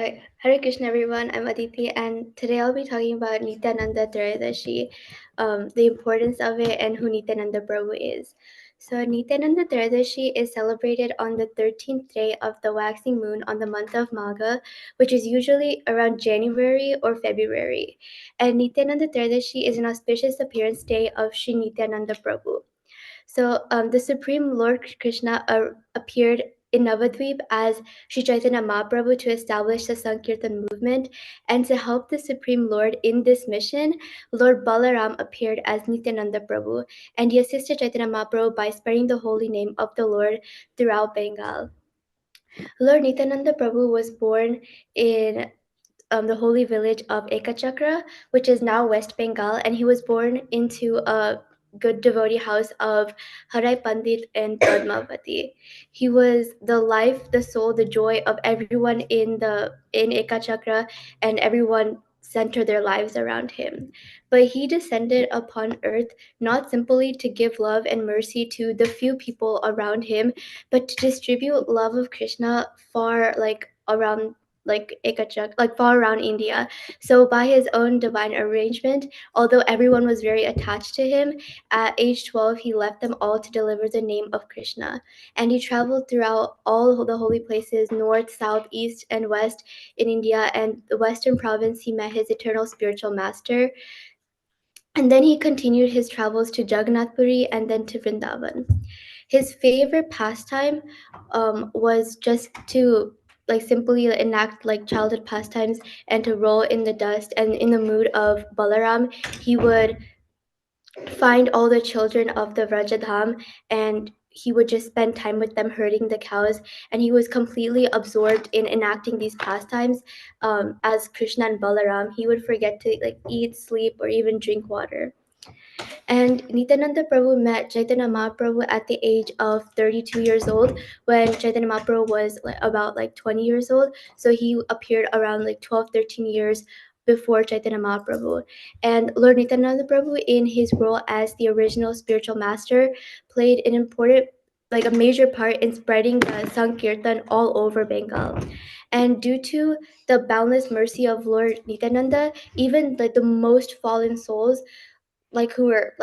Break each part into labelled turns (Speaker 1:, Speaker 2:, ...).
Speaker 1: Hi, Hare Krishna everyone, I'm Aditi and today I'll be talking about Nityananda Trayodashi, the importance of it and who Nityananda Prabhu is. So Nityananda Trayodashi is celebrated on the 13th day of the waxing moon on the month of Magha, which is usually around January or February. And Nityananda Trayodashi is an auspicious appearance day of Sri Nityananda Prabhu. So the Supreme Lord Krishna appeared in Navadvip as Sri Chaitanya Mahaprabhu to establish the Sankirtan movement, and to help the Supreme Lord in this mission, Lord Balaram appeared as Nityananda Prabhu, and he assisted Chaitanya Mahaprabhu by spreading the holy name of the Lord throughout Bengal. Lord Nityananda Prabhu was born in the holy village of Ekachakra, which is now West Bengal, and he was born into a good devotee house of Harai Pandit and Padmavati. He was the life, the soul, the joy of everyone in Ekachakra, and everyone centered their lives around him. But he descended upon earth not simply to give love and mercy to the few people around him, but to distribute love of Krishna far around Ekachak, like far around India. So by his own divine arrangement, although everyone was very attached to him, at age 12 he left them all to deliver the name of Krishna. And he traveled throughout all the holy places, north, south, east, and west in India. And the western province he met his eternal spiritual master. And then he continued his travels to Jagannath Puri and then to Vrindavan. His favorite pastime was just to simply enact childhood pastimes and to roll in the dust. And in the mood of Balaram, he would find all the children of the Vrajadham and he would just spend time with them herding the cows, and he was completely absorbed in enacting these pastimes as Krishna and Balaram. He would forget to eat, sleep, or even drink water. And Nityananda Prabhu met Chaitanya Mahaprabhu at the age of 32 years old, when Chaitanya Mahaprabhu was about 20 years old. So he appeared around 12, 13 years before Chaitanya Mahaprabhu. And Lord Nityananda Prabhu, in his role as the original spiritual master, played an important, a major part in spreading the Sankirtan all over Bengal. And due to the boundless mercy of Lord Nityananda, even the most fallen souls, who were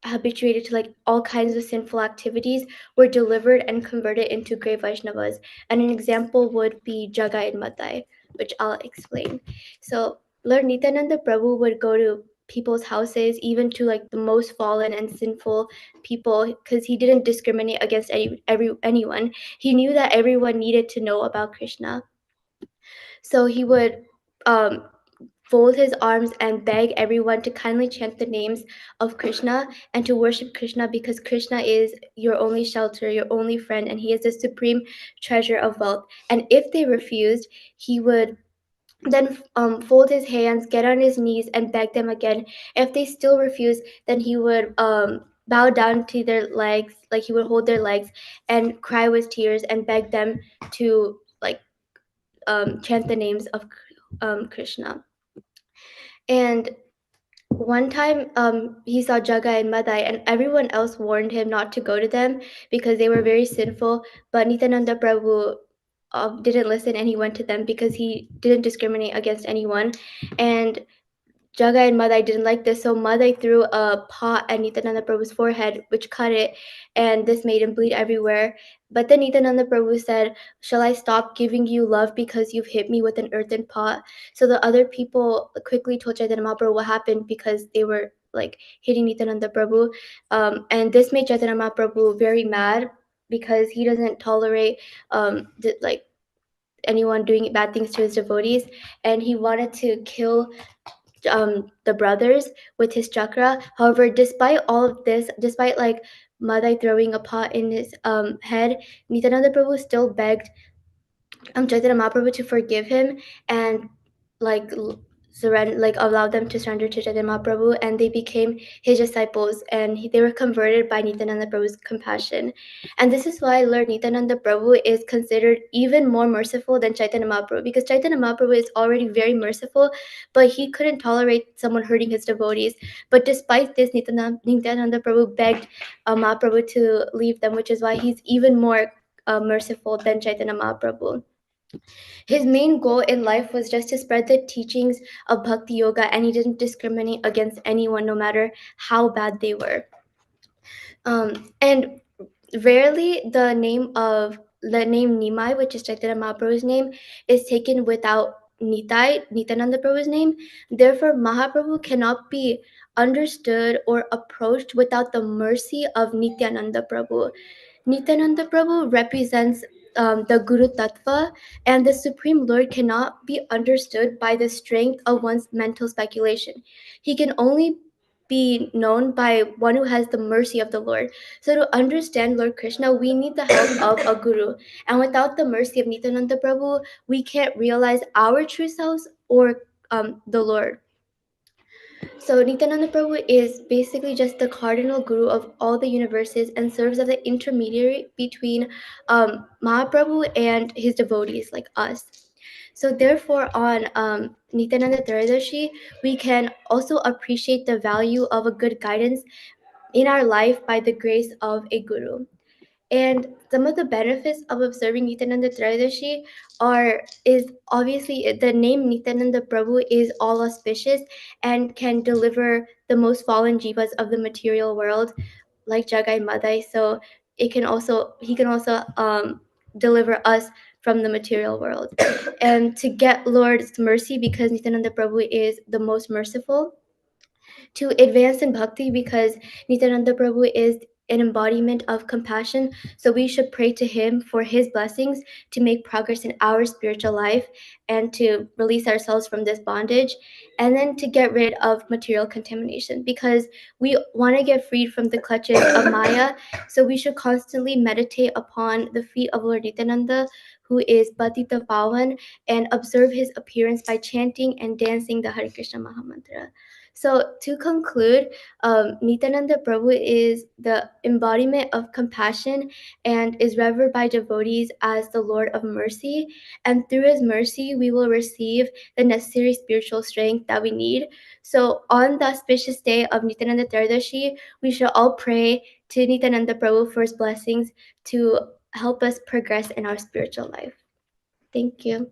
Speaker 1: habituated to all kinds of sinful activities, were delivered and converted into great Vaishnavas. And an example would be Jagai and Madai, which I'll explain. So Lord Nityananda Prabhu would go to people's houses, even to the most fallen and sinful people, because he didn't discriminate against anyone. He knew that everyone needed to know about Krishna. So he would fold his arms and beg everyone to kindly chant the names of Krishna and to worship Krishna, because Krishna is your only shelter, your only friend, and he is the supreme treasure of wealth. And if they refused, he would then fold his hands, get on his knees, and beg them again. If they still refused, then he would bow down to their legs, he would hold their legs and cry with tears and beg them to chant the names of Krishna. And one time he saw Jagai and Madai, and everyone else warned him not to go to them because they were very sinful. But Nityananda Prabhu didn't listen, and he went to them because he didn't discriminate against anyone. And Jagai and Madai didn't like this, so Madai threw a pot at Nityananda Prabhu's forehead, which cut it, and this made him bleed everywhere. But then Nityananda Prabhu said, "Shall I stop giving you love because you've hit me with an earthen pot?" So the other people quickly told Chaitanya Mahaprabhu what happened, because they were hitting Nityananda Prabhu. And this made Chaitanya Mahaprabhu very mad, because he doesn't tolerate anyone doing bad things to his devotees, and he wanted to kill the brothers with his chakra. However, despite all of this, despite Madai throwing a pot in his head, Nityananda Prabhu still begged Chaitanya Mahaprabhu to forgive him and allow them to surrender to Chaitanya Mahaprabhu, and they became his disciples, and they were converted by Nityananda Prabhu's compassion. And this is why Lord Nityananda Prabhu is considered even more merciful than Chaitanya Mahaprabhu, because Chaitanya Mahaprabhu is already very merciful, but he couldn't tolerate someone hurting his devotees. But despite this, Nityananda Prabhu begged Mahaprabhu to leave them, which is why he's even more merciful than Chaitanya Mahaprabhu. His main goal in life was just to spread the teachings of Bhakti Yoga, and he didn't discriminate against anyone, no matter how bad they were. And rarely the name Nimai, which is Chaitanya Mahaprabhu's name, is taken without Nityananda Prabhu's name. Therefore, Mahaprabhu cannot be understood or approached without the mercy of Nityananda Prabhu. Nityananda Prabhu represents the Guru Tattva, and the Supreme Lord cannot be understood by the strength of one's mental speculation. He can only be known by one who has the mercy of the Lord. So to understand Lord Krishna, we need the help of a guru. And without the mercy of Nityananda Prabhu, we can't realize our true selves or the Lord. So Nityananda Prabhu is basically just the cardinal guru of all the universes and serves as the intermediary between Mahaprabhu and his devotees like us. So therefore, on Nityananda Trayodashi, we can also appreciate the value of a good guidance in our life by the grace of a guru. And some of the benefits of observing Nityananda Trayodashi is obviously the name Nityananda Prabhu is all auspicious and can deliver the most fallen jivas of the material world, like Jagai Madai. So he can also deliver us from the material world. And to get Lord's mercy, because Nityananda Prabhu is the most merciful, to advance in bhakti, because Nityananda Prabhu is an embodiment of compassion. So we should pray to him for his blessings to make progress in our spiritual life and to release ourselves from this bondage, and then to get rid of material contamination, because we want to get freed from the clutches of Maya. So we should constantly meditate upon the feet of Lord Nityananda, who is Patita Pavan, and observe his appearance by chanting and dancing the Hare Krishna Mahamantra. So to conclude, Nityananda Prabhu is the embodiment of compassion and is revered by devotees as the Lord of mercy. And through his mercy, we will receive the necessary spiritual strength that we need. So on the auspicious day of Nityananda Trayodashi, we should all pray to Nityananda Prabhu for his blessings to help us progress in our spiritual life. Thank you.